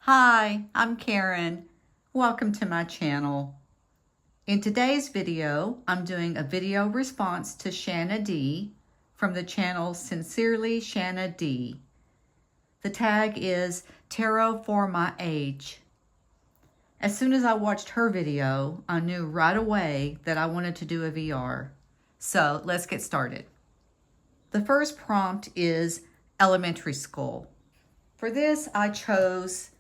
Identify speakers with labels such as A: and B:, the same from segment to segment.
A: Hi, I'm Karen. Welcome to my channel. In today's video, I'm doing a video response to Shanna Dee from the channel Sincerely Shanna Dee. The tag is Tarot for My Age. As soon as I watched her video, I knew right away that I wanted to do a VR. So let's get started. The first prompt is elementary school. For this, I chose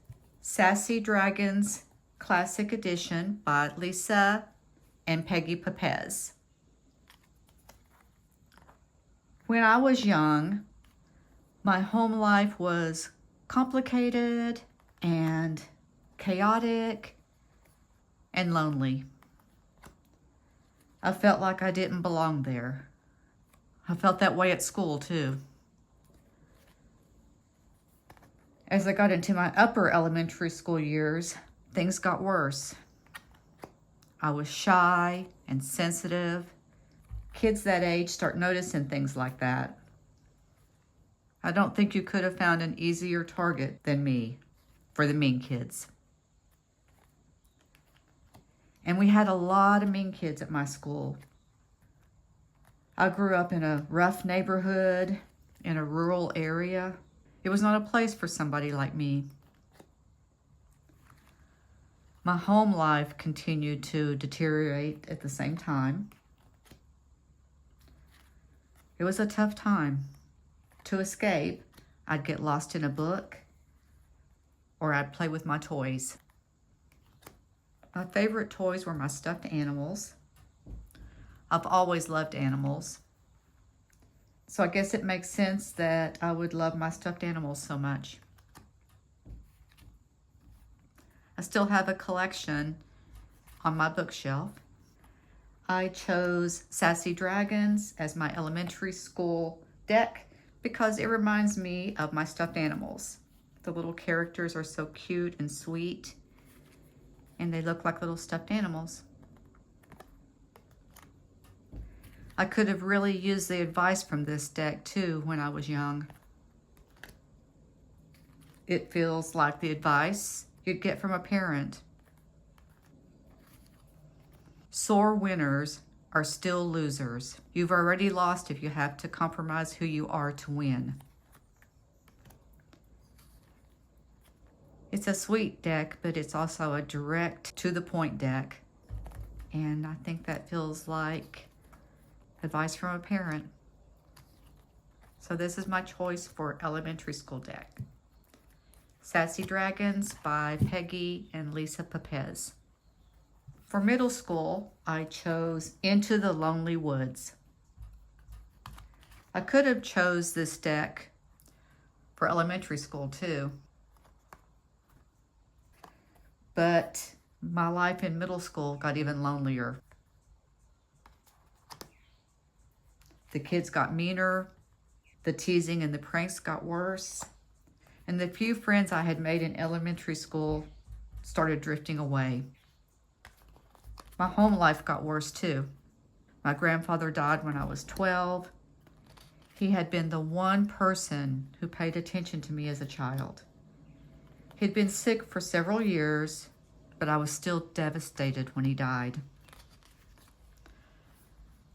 A: Sassy Dragons Classic Edition by Lisa and Peggy Papez. When I was young, my home life was complicated and chaotic and lonely. I felt like I didn't belong there. I felt that way at school too. As I got into my upper elementary school years, things got worse. I was shy and sensitive. Kids that age start noticing things like that. I don't think you could have found an easier target than me for the mean kids. And we had a lot of mean kids at my school. I grew up in a rough neighborhood in a rural area. It was not a place for somebody like me. My home life continued to deteriorate at the same time. It was a tough time. To escape, I'd get lost in a book or I'd play with my toys. My favorite toys were my stuffed animals. I've always loved animals. So I guess it makes sense that I would love my stuffed animals so much. I still have a collection on my bookshelf. I chose Sassy Dragons as my elementary school deck because it reminds me of my stuffed animals. The little characters are so cute and sweet, and they look like little stuffed animals. I could have really used the advice from this deck too when I was young. It feels like the advice you'd get from a parent. Sore winners are still losers. You've already lost if you have to compromise who you are to win. It's a sweet deck, but it's also a direct to the point deck. And I think that feels like advice from a parent. So this is my choice for elementary school deck. Sassy Dragons by Peggy and Lisa Papez. For middle school, I chose Into the Lonely Woods. I could have chose this deck for elementary school too, but my life in middle school got even lonelier. The kids got meaner, the teasing and the pranks got worse, and the few friends I had made in elementary school started drifting away. My home life got worse too. My grandfather died when I was 12. He had been the one person who paid attention to me as a child. He'd been sick for several years, but I was still devastated when he died.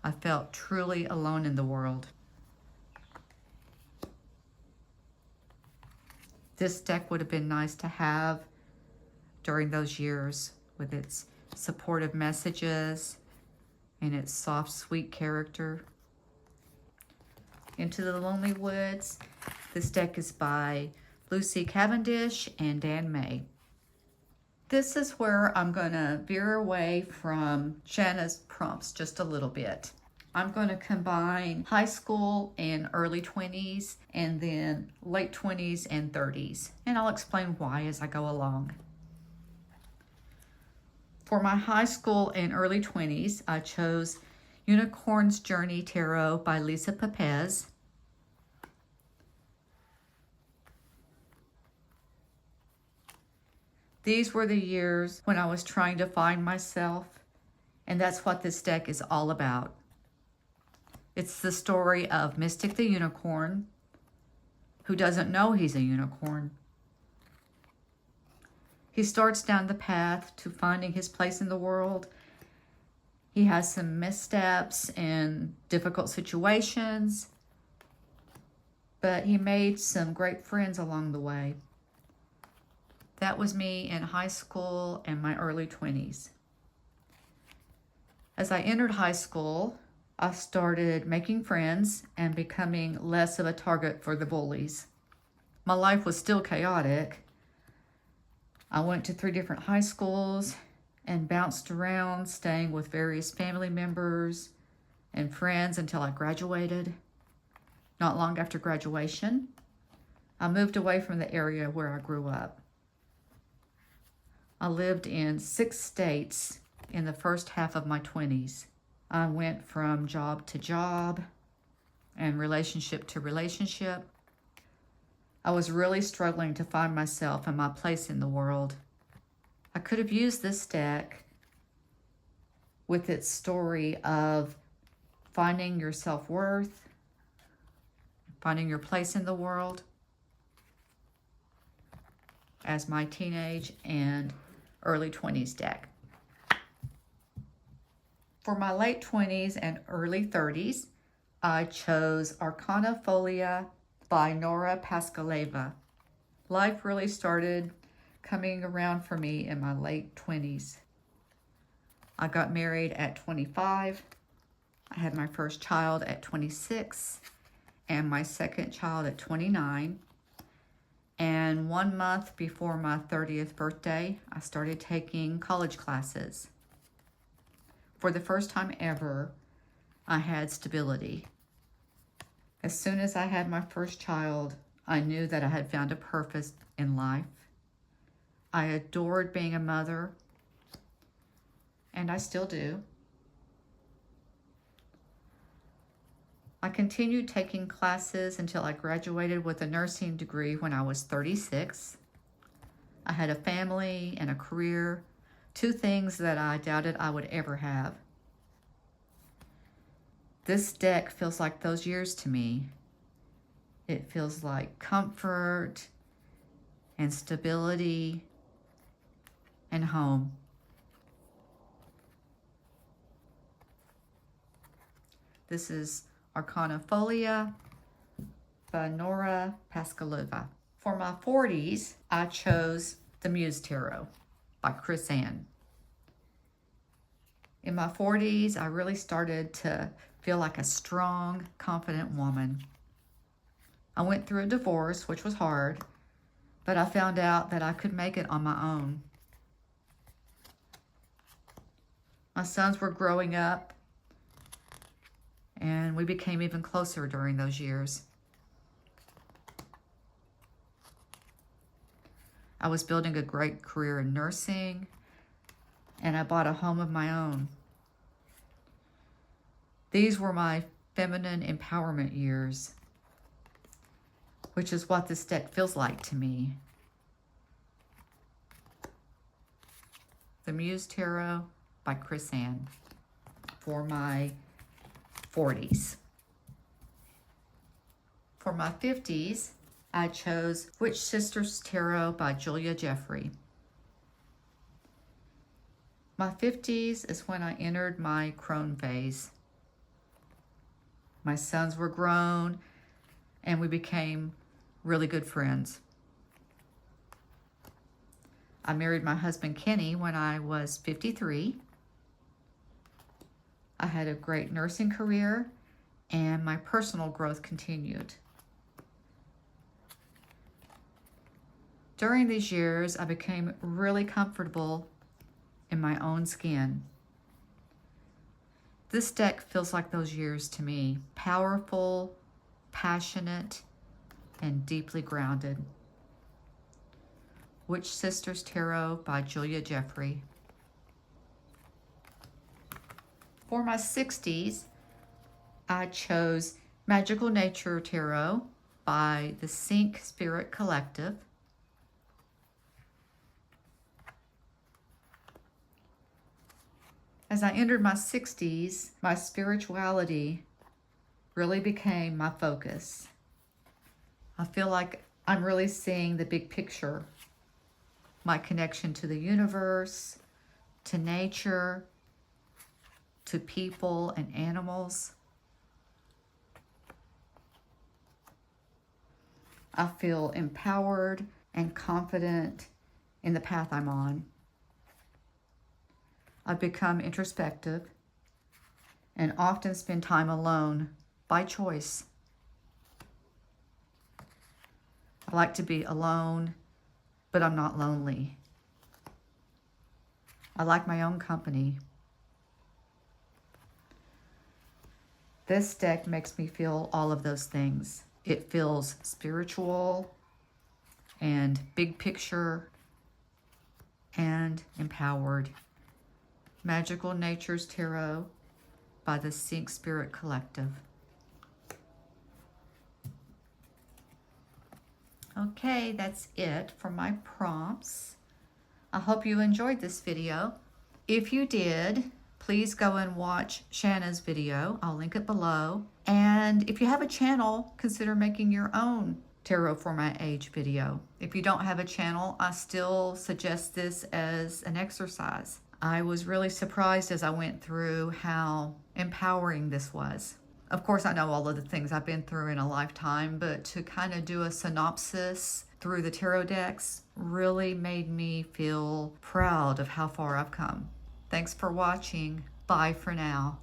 A: I felt truly alone in the world. This deck would have been nice to have during those years with its supportive messages and its soft, sweet character. Into the Lonely Woods. This deck is by Lucy Cavendish and Dan May. This is where I'm going to veer away from Shanna's prompts just a little bit. I'm going to combine high school and early 20s and then late 20s and 30s. And I'll explain why as I go along. For my high school and early 20s, I chose Unicorn's Journey Tarot by Lisa Papez. These were the years when I was trying to find myself, and that's what this deck is all about. It's the story of Mystic the Unicorn, who doesn't know he's a unicorn, He starts down the path to finding his place in the world. He has some missteps and difficult situations, but he made some great friends along the way. That was me in high school and my early 20s. As I entered high school, I started making friends and becoming less of a target for the bullies. My life was still chaotic. I went to 3 different high schools and bounced around, staying with various family members and friends until I graduated. Not long after graduation, I moved away from the area where I grew up. I lived in 6 states in the first half of my 20s. I went from job to job and relationship to relationship. I was really struggling to find myself and my place in the world. I could have used this deck with its story of finding your self-worth, finding your place in the world as my teenage and early 20s deck. For my late 20s and early 30s, I chose Arcana Folia by Nora Pascaleva. Life really started coming around for me in my late 20s. I got married at 25. I had my first child at 26 and my second child at 29. And 1 month before my 30th birthday, I started taking college classes. For the first time ever, I had stability. As soon as I had my first child, I knew that I had found a purpose in life. I adored being a mother, and I still do. I continued taking classes until I graduated with a nursing degree when I was 36. I had a family and a career, 2 things that I doubted I would ever have. This deck feels like those years to me. It feels like comfort and stability and home. This is Arcana Folia by Nora Pascaleva. For my 40s, I chose the Muse Tarot by Chris Ann. In my 40s, I really started to feel like a strong, confident woman. I went through a divorce, which was hard, but I found out that I could make it on my own. My sons were growing up, and we became even closer during those years. I was building a great career in nursing, and I bought a home of my own. These were my feminine empowerment years, which is what this deck feels like to me. The Muse Tarot by Chris Ann for my 40s. For my 50s, I chose Witch Sisters Tarot by Julia Jeffrey. My 50s is when I entered my crone phase. My sons were grown, and we became really good friends. I married my husband Kenny when I was 53. I had a great nursing career, and my personal growth continued. During these years, I became really comfortable in my own skin. This deck feels like those years to me. Powerful, passionate, and deeply grounded. Witch Sisters Tarot by Julia Jeffrey. For my 60s, I chose Magical Nature Tarot by the Sync Spirit Collective. As I entered my 60s, my spirituality really became my focus. I feel like I'm really seeing the big picture. my connection to the universe, to nature, to people and animals. I feel empowered and confident in the path I'm on. I've become introspective and often spend time alone by choice. I like to be alone, but I'm not lonely. I like my own company. This deck makes me feel all of those things. It feels spiritual and big picture and empowered. Magical Nature's Tarot by the Sync Spirit Collective. Okay, that's it for my prompts. I hope you enjoyed this video. If you did, please go and watch Shanna's video. I'll link it below. And if you have a channel, consider making your own Tarot for My Age video. If you don't have a channel, I still suggest this as an exercise. I was really surprised as I went through how empowering this was. Of course, I know all of the things I've been through in a lifetime, but to kind of do a synopsis through the tarot decks really made me feel proud of how far I've come. Thanks for watching. Bye for now.